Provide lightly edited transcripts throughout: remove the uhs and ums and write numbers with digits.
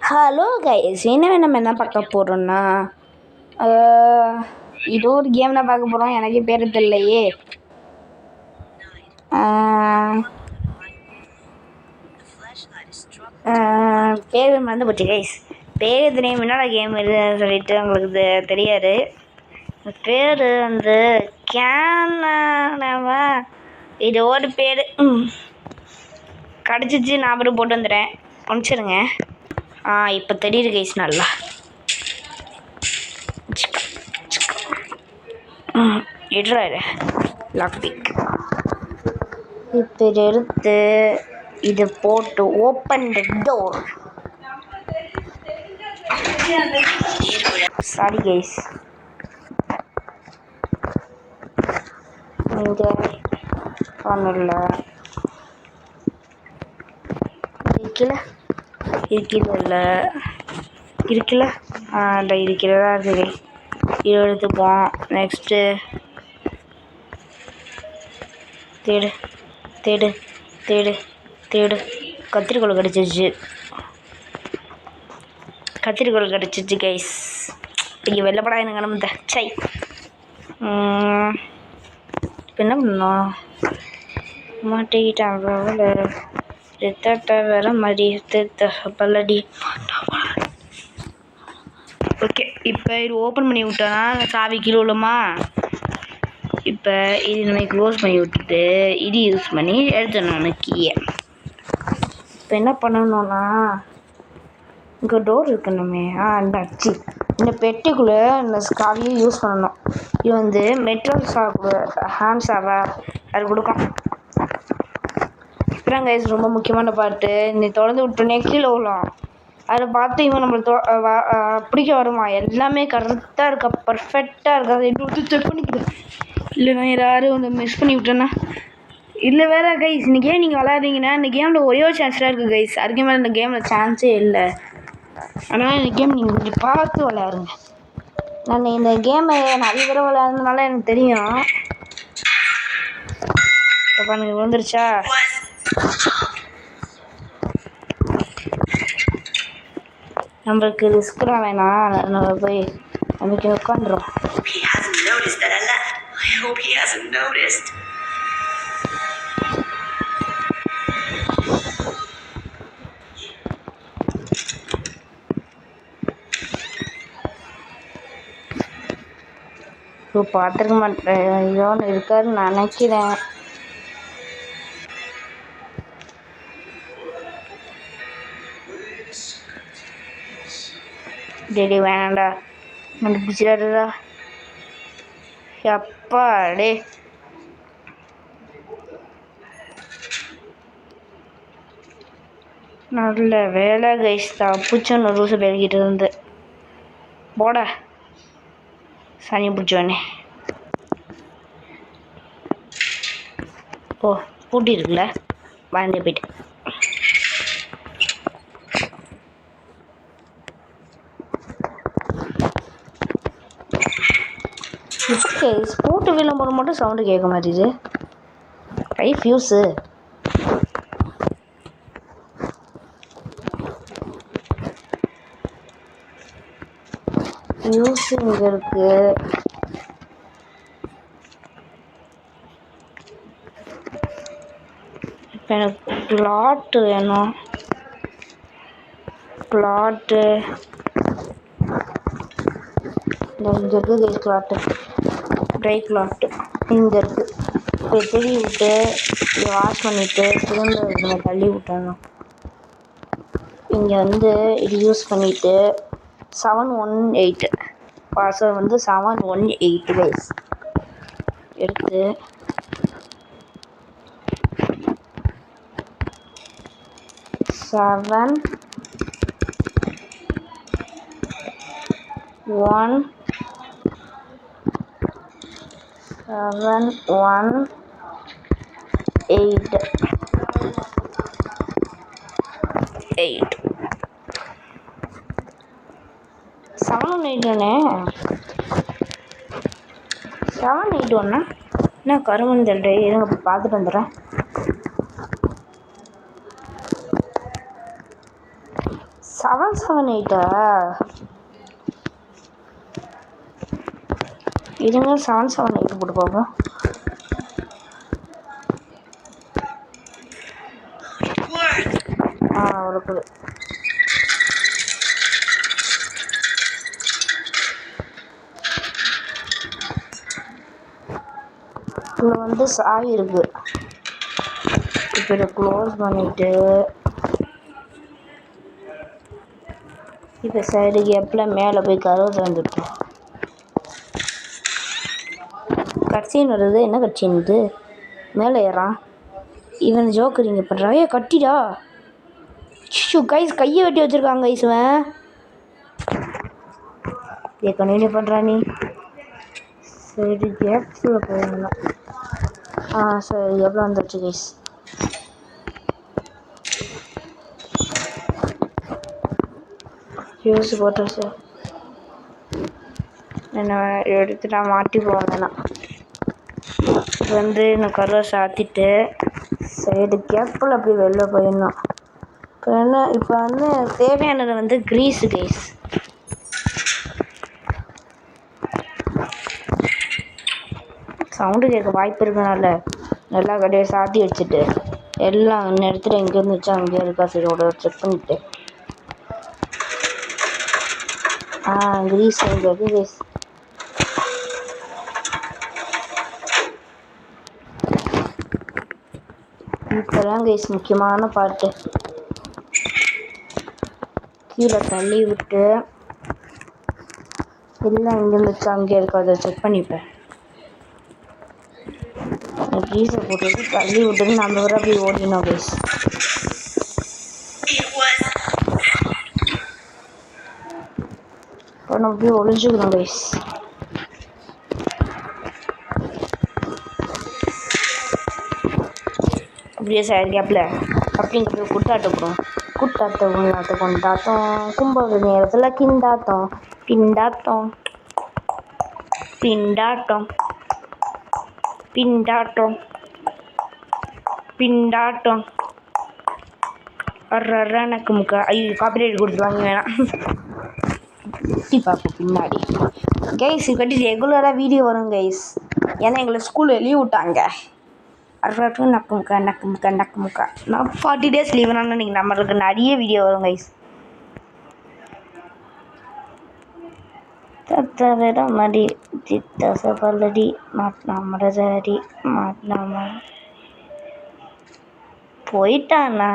Hello guys, நம்ம என்ன பார்க்க போகிறோன்னா இது ஒரு கேம் தான் பார்க்க போகிறோம். எனக்கே பேர் தெரியலையே. பேர் மறந்து போச்சு கைஸ். பேர் தெரியும், என்னோட கேம் இதுன்னு சொல்லிட்டு உங்களுக்கு தெரியாது. பேர் வந்து கேனவா, இது ஒரு பேர் கிடச்சிச்சு. நான் அப்புறம் போட்டு வந்துடுறேன், முடிச்சிருங்க. இப்போ தெரியுது கைஸ் நல்லா. இட்ராரு லாக் பிக். இப்போ இதை எடுத்து இது போட்டு open the door. Sorry guys, இங்கே ஒன்றும் இல்லை. இருக்குல்ல அந்த இருக்கிறதா இருக்குது. இது எடுத்துப்போம். நெக்ஸ்ட்டு தேடு தேடு தேடு தேடு. கத்திரிக்கோள் கிடச்சிச்சு கைஸ். இங்கே வெள்ளப்படா எனக்கு கிளம்புத சை. இப்போ என்ன பண்ணோம்? மாட்டிக்கிட்டாங்க வேற மாதிரி பல்லடி. ஓகே, இப்போ இது ஓப்பன் பண்ணி விட்டோன்னா சாவி கீழே விழுமா. இப்போ இது நம்ம க்ளோஸ் பண்ணி விட்டுட்டு இது யூஸ் பண்ணி எடுத்துடணும் கீயை. இப்போ என்ன பண்ணணும்னா, இங்கே டோர் இருக்கணுமே. இந்த அச்சு இந்த பெட்டிக்குள்ளே இந்த ஸ்காவியை யூஸ் பண்ணணும். இது வந்து மெட்ரல் ஷாப்பு ஹேண்ட் ஷாவை அது கொடுக்கும். அப்புறம் கைஸ், ரொம்ப முக்கியமான பாட்டு, நீ தொடர்ந்து விட்டோன்னே கீழே விழும். அதை பார்த்து இவன் நம்மளை பிடிக்க வருமா. எல்லாமே கரெக்டாக இருக்கா, பர்ஃபெக்டாக இருக்கா. இன்னொரு செக் பண்ணிக்கிறேன். இல்லை நான் யாரும் ஒன்று மிஸ் பண்ணி விட்டேன்னா. இல்லை வேறு கைஸ், இந்த கேம் நீங்கள் விளையாடுறீங்கன்னா இந்த கேமில் ஒரே ஒரு சான்ஸ் தான் இருக்குது கைஸ். அதுக்கு மேலே இந்த கேமில் சான்ஸே இல்லை. ஆனால் இந்த கேம் நீங்கள் கொஞ்சம் பார்த்து விளையாடுங்க. நான் இந்த கேமை நிறைய தடவை விளையாடுறதுனால எனக்கு தெரியும். இப்போ எனக்கு விழுந்துருச்சா. நம்மளுக்கு ரிஸ்க்லாம் வேணாம், நம்ம போய் நமக்கு உட்காந்துரும். இப்போ பார்த்துருக்க மாட்டேன், ஏதோ ஒன்று இருக்காருன்னு நினைக்கிறேன். டேடி வேணாண்டா, எனக்கு பிடிச்சிடாதா. அப்பா டே, நல்ல வேலை கைஸ், தப்பிச்சோன்னு ரூசை பெருகிட்டு இருந்து. போட சனி பிடிச்சோடனே. ஓ பூட்டி இருக்குல்ல, வாழ்ந்தே போயிட்டு. ஓகே, பூட்டு விழும்போது மட்டும் சவுண்டு கேட்க மாட்டேது. கை ஃபியூஸு. ஃபியூஸு இங்கே இருக்குது. இப்போ எனக்கு பிளாட்டு வேணும். பிளாட்டு இங்கே இருக்குது கைஸ். கிளாட்டு ட்ரை கிளாட்டு இங்கே இருக்குது. இப்போ தெளி விட்டு இதை வாஷ் பண்ணிவிட்டு திரும்ப நம்ம தள்ளி விட்டணும். இங்கே வந்து இது யூஸ் பண்ணிவிட்டு 718 பாஸ்வேர்டு வந்து 718 கைஸ் எடுத்து seven one eight 718 781 என்ன கருமந்தல் டே. இருங்க போய் பார்த்துட்டு வந்துடுறேன். 778 இதுங்க 778 போட்டு பார்ப்போம். அவ்வளோக்கு இதில் வந்து சாய் இருக்கு. இப்போ இதை க்ளோஸ் பண்ணிவிட்டு இப்போ சைடு கேப்பில் மேலே போய் கதவு திறந்துட்டோம். கட்சின்னு வருது. என்ன கட்சின்னு இது? மேலே ஏறான் இவன் ஜோக்கரிங்க பண்ணுறான். கட்டிடா கைஸ் கையை வெட்டி வச்சுருக்காங்க கைஸ். இவன் கண்டினியூ பண்ணுறான். நீ சரி கேப்பில் போயிருந்தான். சரி எவ்வளோ வந்துடுச்சு கைஸ். யூஸ் போட்டுருச்சு. என்ன எடுத்து நான் மாட்டி போவேன்னா வந்து நான் கருவை சாத்திட்டு சைடு கேப்பில் அப்படி வெளில போயிடணும். இப்போ வந்து தேவையானது வந்து க்ரீஸு கைஸ். சவுண்டு கேட்க வாய்ப்பு இருக்கனால நல்லா கடையை சாத்தி வச்சுட்டு எல்லாம் இடத்துல எங்கே இருந்துச்சோ அங்கேயே இருக்கா சரி செக் பண்ணிவிட்டு க்ரீஸ் எங்கே இருக்குது கைஸ். இப்போதான் கைஸ் முக்கியமான பாட்டு. கீழே தள்ளி விட்டு எல்லாம் எங்கே இருந்துச்சோ அங்கேயே இருக்கா அதை செக் பண்ணிப்பேன். க்ரீஸை போட்டு தள்ளி விட்டுட்டு நம்ம வர அப்படி ஓடினோம் கைஸ். இப்போ நம்ம போய் ஒழிஞ்சுக்கணும் கைஸ். அப்படியே சைடு கேப்பில் அப்படிங்கிற குட்டாட்டம் குட்டாட்ட கொண்டாட்டம் கும்பது நேரத்தில் கிண்டாட்டம் பிண்டாட்டம் பிண்டாட்டம் பிண்டாட்டம் பிண்டாட்டம் எனக்கு முக்கா. ஐயோ காப்பிரைட் கொடுத்துருவாங்க வேணாம். சுற்றி பார்ப்போம் பின்னாடி கைஸ். கட்டி ரெகுலராக வீடியோ வரும் கைஸ். ஏன்னா எங்களை ஸ்கூலில் லீவ் விட்டாங்க. நக்கு முக்கா நான் 40 days லீவுனால நீங்கள் நம்மளுக்கு நிறைய வீடியோ வரும் கைஸ். தவிர மடி சித்தச பல்லடி மாட்டினா மரதடி மாட்டினா போயிட்டானா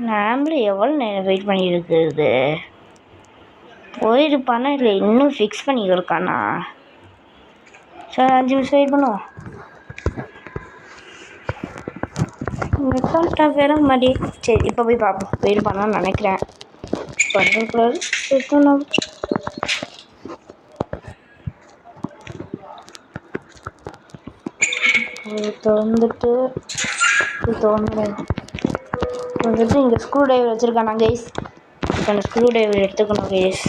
நாமளே எவ்வளோ நேரம் வெயிட் பண்ணியிருக்கிறது. போயிருப்பானா இல்லை இன்னும் ஃபிக்ஸ் பண்ணி இருக்கானா? சரி 5 நிமிஷம் வெயிட் பண்ணுவோம். கரெக்டாக வேற மாதிரி சரி இப்போ போய் பார்ப்போம். வெயிட் பண்ணான்னு நினைக்கிறேன். பண்ணக்கூடாது வந்துட்டு இங்கே ஸ்க்ரூ ட்ரைவர் வச்சுருக்கானா கைஸ். இப்போ அந்த ஸ்க்ரூ ட்ரைவர் எடுத்துக்கணும் கைஸ்.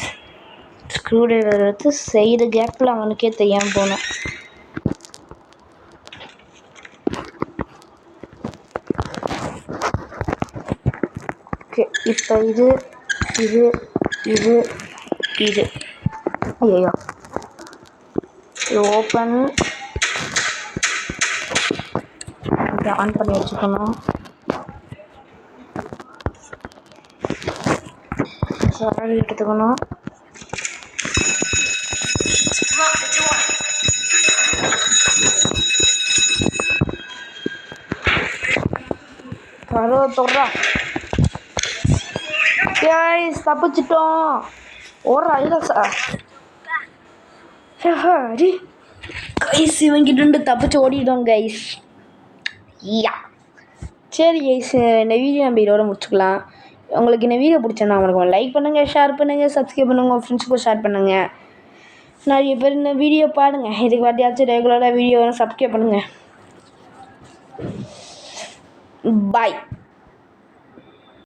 ஸ்க்ரூ ட்ரைவர் எடுத்து சைடு கேப்பில் அவனுக்கே தெரியாமல் போகணும். ஓகே இப்போ இது ஐயோ இது ஓப்பன் ஆன் பண்ணி வச்சுக்கணும். சாரி எடுத்துக்கணும். கதவை தொடுறா கைஸ். தப்பிச்சிட்டோம். ஓடுறா இல்லை சார் கைஸ். இவங்கிட்டு தப்பிச்சு ஓடிட்டோம் கைஸ். சரி கைஸ் இந்த வீடியோ நம்ம இதோட முடிச்சுக்கலாம். உங்களுக்கு இந்த வீடியோ பிடிச்சா உங்களுக்கு லைக் பண்ணுங்கள், ஷேர் பண்ணுங்கள், சப்ஸ்கிரைப் பண்ணுங்கள், உங்கள் ஃப்ரெண்ட்ஸுக்கும் ஷேர் பண்ணுங்கள். நிறைய பேர் இந்த வீடியோ பாருங்கள். இதுக்கு வாட்டியாச்சும் ரெகுலராக வீடியோ சப்ஸ்கிரைப் பண்ணுங்கள். பாய்.